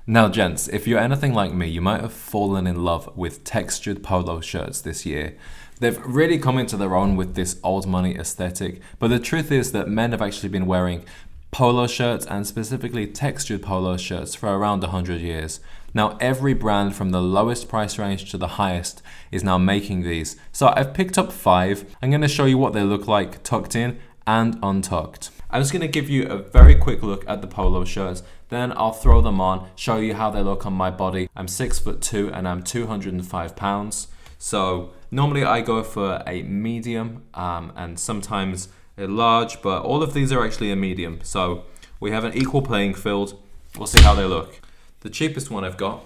Now, gents, if you're anything like me, you might have fallen in love with textured polo shirts this year. They've really come into their own with this old money aesthetic, but the truth is that men have actually been wearing polo shirts and specifically textured polo shirts for around 100 years. Now, every brand from the lowest price range to the highest is now making these. So I've picked up 5. I'm going to show you what they look like tucked in and untucked. I'm just going to give you a very quick look at the polo shirts, then I'll throw them on, show you how they look on my body. I'm 6'2" and I'm 205 pounds. So normally I go for a medium and sometimes a large, but all of these are actually a medium. So we have an equal playing field. We'll see how they look. The cheapest one I've got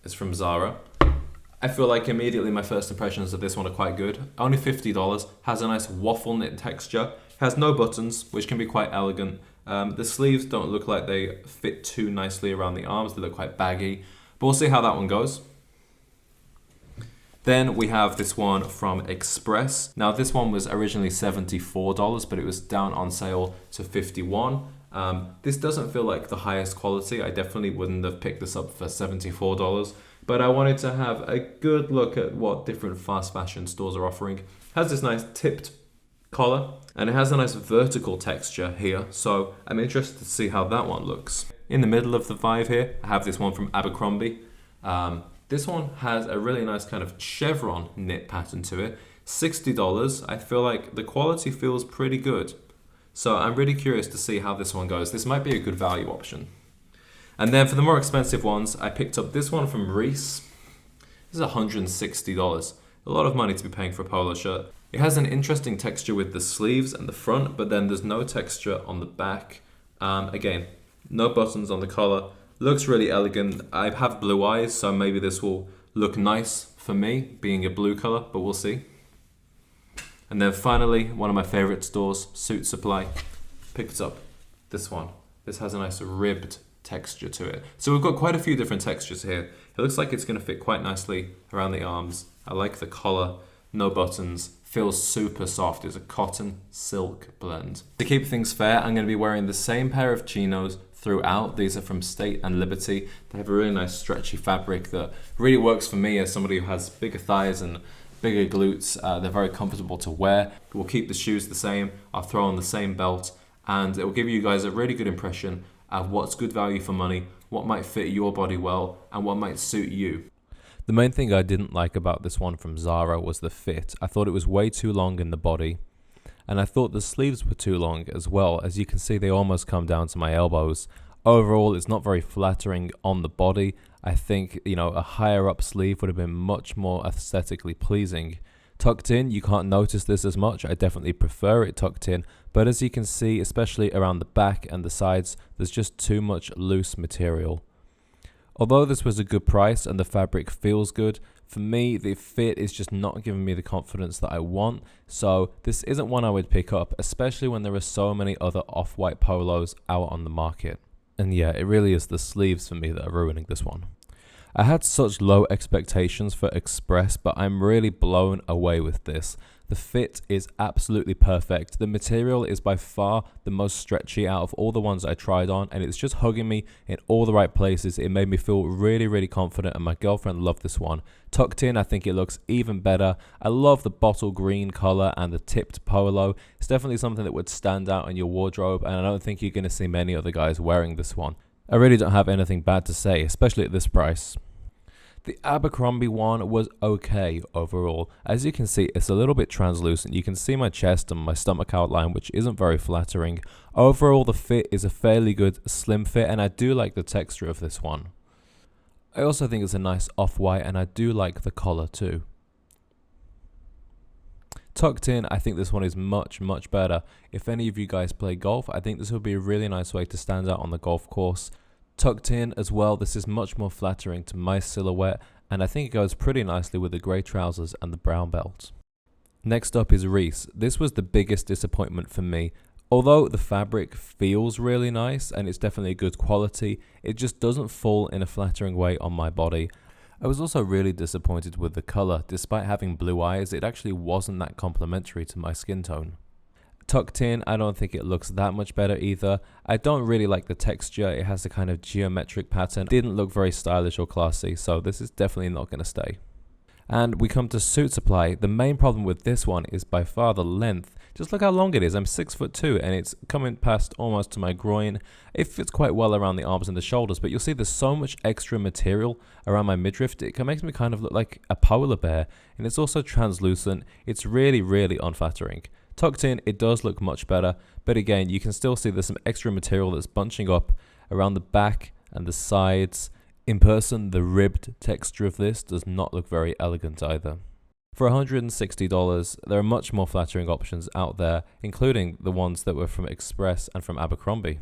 is from Zara. I feel like immediately my first impressions of this one are quite good. Only $50, has a nice waffle knit texture, has no buttons, which can be quite elegant. The sleeves don't look like they fit too nicely around the arms, they look quite baggy, but we'll see how that one goes. Then we have this one from Express. Now this one was originally $74, but it was down on sale to $51. This doesn't feel like the highest quality. I definitely wouldn't have picked this up for $74, but I wanted to have a good look at what different fast fashion stores are offering. It has this nice tipped collar and it has a nice vertical texture here, so I'm interested to see how that one looks. In the middle of the 5 here, I have this one from Abercrombie. This one has a really nice kind of chevron knit pattern to it. $60. I feel like the quality feels pretty good. So I'm really curious to see how this one goes. This might be a good value option. And then for the more expensive ones, I picked up this one from Reiss. This is $160. A lot of money to be paying for a polo shirt. It has an interesting texture with the sleeves and the front, but then there's no texture on the back. Again, no buttons on the collar. Looks really elegant. I have blue eyes, so maybe this will look nice for me, being a blue color, but we'll see. And then finally, one of my favorite stores, Suit Supply, picked up this one. This has a nice ribbed texture to it. So we've got quite a few different textures here. It looks like it's going to fit quite nicely around the arms. I like the collar, no buttons, feels super soft. It's a cotton silk blend. To keep things fair, I'm going to be wearing the same pair of chinos throughout. These are from State and Liberty. They have a really nice stretchy fabric that really works for me as somebody who has bigger thighs and bigger glutes. They're very comfortable to wear. We'll keep the shoes the same. I'll throw on the same belt and it will give you guys a really good impression of what's good value for money, what might fit your body well, and what might suit you. The main thing I didn't like about this one from Zara was the fit. I thought it was way too long in the body. And I thought the sleeves were too long as well. As you can see, they almost come down to my elbows. Overall, it's not very flattering on the body. I think, a higher up sleeve would have been much more aesthetically pleasing. Tucked in, you can't notice this as much. I definitely prefer it tucked in. But as you can see, especially around the back and the sides, there's just too much loose material. Although this was a good price and the fabric feels good, for me, the fit is just not giving me the confidence that I want, so this isn't one I would pick up, especially when there are so many other off-white polos out on the market. And yeah, it really is the sleeves for me that are ruining this one. I had such low expectations for Express, but I'm really blown away with this. The fit is absolutely perfect. The material is by far the most stretchy out of all the ones I tried on, and it's just hugging me in all the right places. It made me feel really, really confident, and my girlfriend loved this one. Tucked in, I think it looks even better. I love the bottle green color and the tipped polo. It's definitely something that would stand out in your wardrobe, and I don't think you're going to see many other guys wearing this one. I really don't have anything bad to say, especially at this price. The Abercrombie one was okay overall. As you can see, it's a little bit translucent. You can see my chest and my stomach outline, which isn't very flattering. Overall, the fit is a fairly good slim fit, and I do like the texture of this one. I also think it's a nice off-white, and I do like the collar too. Tucked in, I think this one is much, much better. If any of you guys play golf, I think this would be a really nice way to stand out on the golf course. Tucked in as well, this is much more flattering to my silhouette, and I think it goes pretty nicely with the grey trousers and the brown belt. Next up is Reiss. This was the biggest disappointment for me. Although the fabric feels really nice and it's definitely good quality, it just doesn't fall in a flattering way on my body. I was also really disappointed with the colour. Despite having blue eyes, it actually wasn't that complimentary to my skin tone. Tucked in, I don't think it looks that much better either. I don't really like the texture. It has a kind of geometric pattern. Didn't look very stylish or classy, so this is definitely not going to stay. And we come to Suit Supply. The main problem with this one is by far the length. Just look how long it is. I'm 6'2" and it's coming past almost to my groin. It fits quite well around the arms and the shoulders, but you'll see there's so much extra material around my midriff. It makes me kind of look like a polar bear, and it's also translucent. It's really, really unflattering. Tucked in, it does look much better, but again, you can still see there's some extra material that's bunching up around the back and the sides. In person, the ribbed texture of this does not look very elegant either. For $160, there are much more flattering options out there, including the ones that were from Express and from Abercrombie.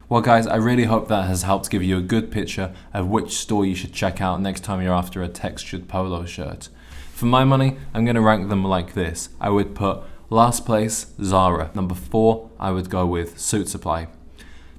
Well guys, I really hope that has helped give you a good picture of which store you should check out next time you're after a textured polo shirt. For my money, I'm going to rank them like this. I would put last place, Zara. Number 4, I would go with Suit Supply.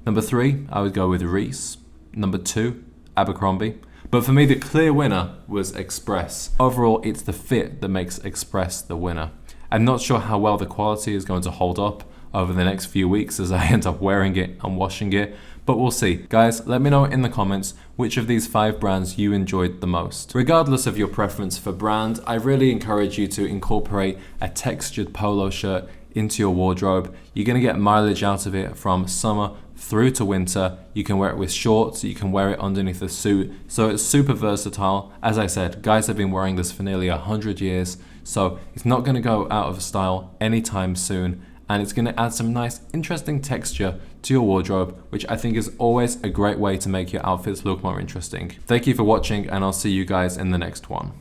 Number 3, I would go with Reiss. Number 2, Abercrombie. But for me, the clear winner was Express. Overall, it's the fit that makes Express the winner. I'm not sure how well the quality is going to hold up over the next few weeks as I end up wearing it and washing it, but we'll see. Guys, let me know in the comments which of these 5 brands you enjoyed the most. Regardless of your preference for brand, I really encourage you to incorporate a textured polo shirt into your wardrobe. You're going to get mileage out of it from summer through to winter. You can wear it with shorts, you can wear it underneath a suit, so it's super versatile. As I said, guys have been wearing this for nearly 100 years, so it's not going to go out of style anytime soon, and it's going to add some nice, interesting texture to your wardrobe, which I think is always a great way to make your outfits look more interesting. Thank you for watching, and I'll see you guys in the next one.